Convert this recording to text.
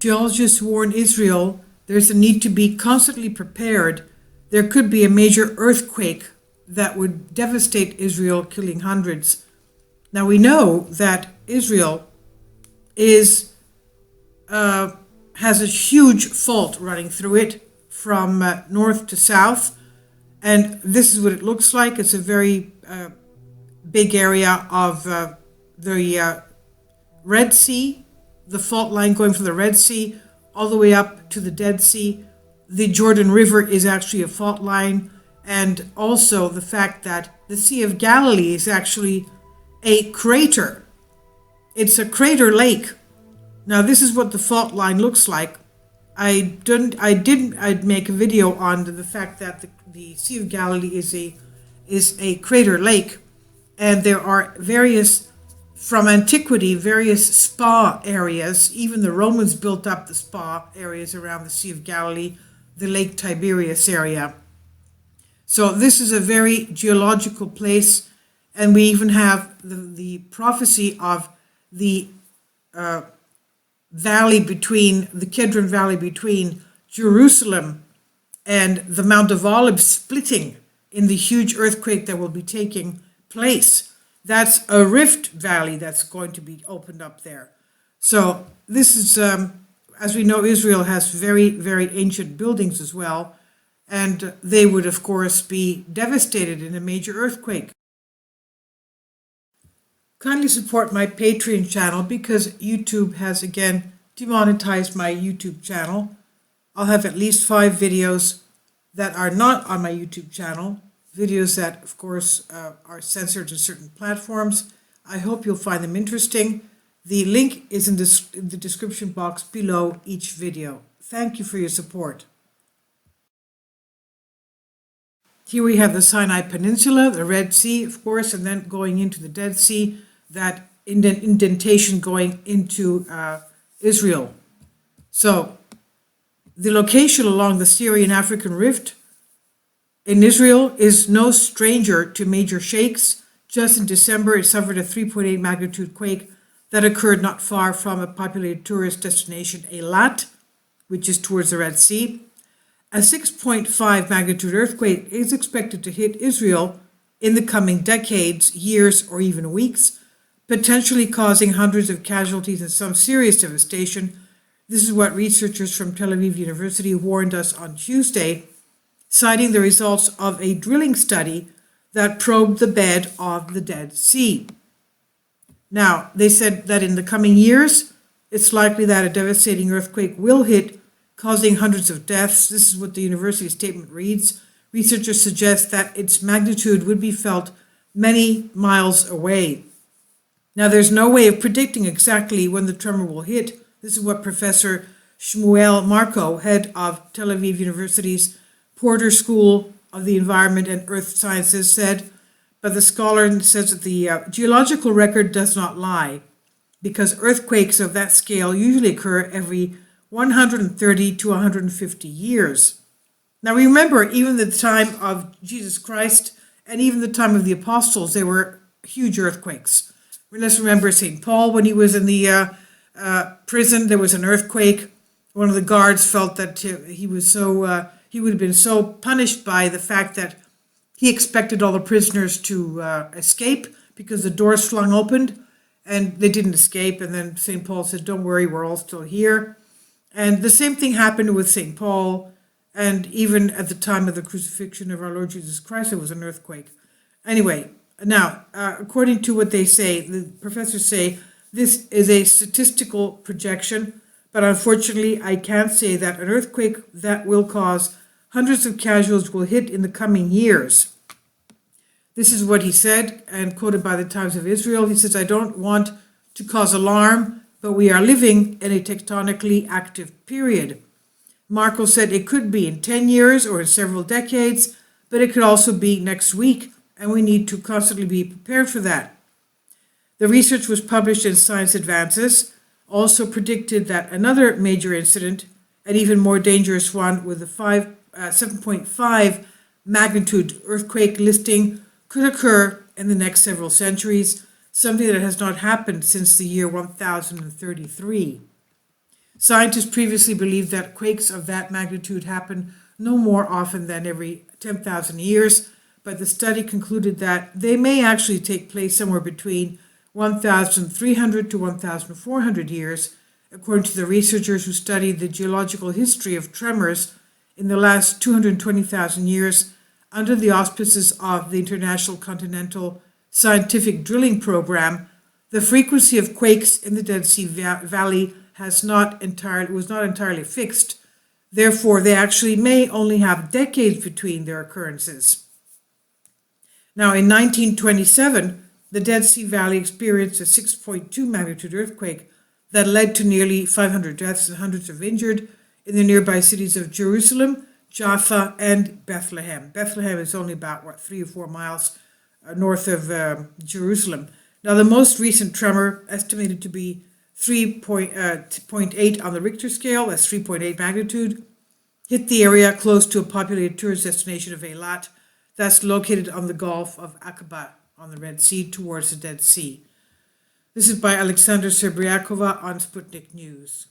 Geologists warn Israel there's a need to be constantly prepared. There could be a major earthquake that would devastate Israel, killing hundreds. Now we know that Israel has a huge fault running through it from north to south, and this is what it looks like. It's a very big area of the Red Sea, the fault line going from the Red Sea all the way up to the Dead Sea. The Jordan River is actually a fault line, and also the fact that the Sea of Galilee is actually a crater. It's a crater lake. Now this is what the fault line looks like. I'd make a video on the fact that the Sea of Galilee is a crater lake, and there are various, from antiquity, various spa areas. Even the Romans built up the spa areas around the Sea of Galilee, the Lake Tiberias area. So this is a very geological place, and we even have the prophecy of the valley between, the Kedron Valley between Jerusalem and the Mount of Olives splitting in the huge earthquake that will be taking place. That's a rift valley that's going to be opened up there. So this is, as we know, Israel has very, very ancient buildings as well, and they would, of course, be devastated in a major earthquake. Kindly support my Patreon channel because YouTube has again demonetized my YouTube channel. I'll have at least 5 videos that are not on my YouTube channel, videos that, of course, are censored in certain platforms. I hope you'll find them interesting. The link is in the description box below each video. Thank you for your support. Here we have the Sinai Peninsula, the Red Sea, of course, and then going into the Dead Sea, that indentation going into Israel. So the location along the Syrian-African rift in Israel is no stranger to major shakes. Just in December, it suffered a 3.8 magnitude quake that occurred not far from a populated tourist destination, Eilat, which is towards the Red Sea. A 6.5 magnitude earthquake is expected to hit Israel in the coming decades, years, or even weeks, potentially causing hundreds of casualties and some serious devastation. This is what researchers from Tel Aviv University warned us on Tuesday, citing the results of a drilling study that probed the bed of the Dead Sea. Now, they said that in the coming years, it's likely that a devastating earthquake will hit, causing hundreds of deaths. This is what the university statement reads. Researchers suggest that its magnitude would be felt many miles away. Now, there's no way of predicting exactly when the tremor will hit. This is what Professor Shmuel Marco, head of Tel Aviv University's Porter School of the Environment and Earth Sciences, said. But the scholar says that the geological record does not lie, because earthquakes of that scale usually occur every 130 to 150 years. Now remember, even the time of Jesus Christ and even the time of the apostles, there were huge earthquakes. Let's remember St. Paul, when he was in the prison, there was an earthquake. One of the guards felt that he would have been so punished by the fact that he expected all the prisoners to escape because the doors flung open and they didn't escape. And then St. Paul said, don't worry, we're all still here. And the same thing happened with St. Paul. And even at the time of the crucifixion of our Lord Jesus Christ, there was an earthquake. Anyway, now, according to what they say, the professors say, this is a statistical projection, but unfortunately, I can't say that an earthquake that will cause hundreds of casualties will hit in the coming years. This is what he said, and quoted by the Times of Israel. He says, I don't want to cause alarm, but we are living in a tectonically active period. Marco said it could be in 10 years or in several decades, but it could also be next week, and we need to constantly be prepared for that. The research was published in Science Advances, also predicted that another major incident, an even more dangerous one with a 7.5 magnitude earthquake listing, could occur in the next several centuries, something that has not happened since the year 1033. Scientists previously believed that quakes of that magnitude happen no more often than every 10,000 years, but the study concluded that they may actually take place somewhere between 1,300 to 1,400 years, according to the researchers who studied the geological history of tremors in the last 220,000 years under the auspices of the International Continental Scientific Drilling Program. The frequency of quakes in the Dead Sea Valley was not entirely fixed. Therefore, they actually may only have decades between their occurrences. Now, in 1927, the Dead Sea Valley experienced a 6.2 magnitude earthquake that led to nearly 500 deaths and hundreds of injured in the nearby cities of Jerusalem, Jaffa, and Bethlehem. Bethlehem is only about, 3 or 4 miles north of Jerusalem. Now, the most recent tremor, estimated to be 3.8 on the Richter scale, that's 3.8 magnitude, hit the area close to a populated tourist destination of Eilat, that's located on the Gulf of Aqaba on the Red Sea towards the Dead Sea. This is by Alexandra Serbriakova on Sputnik News.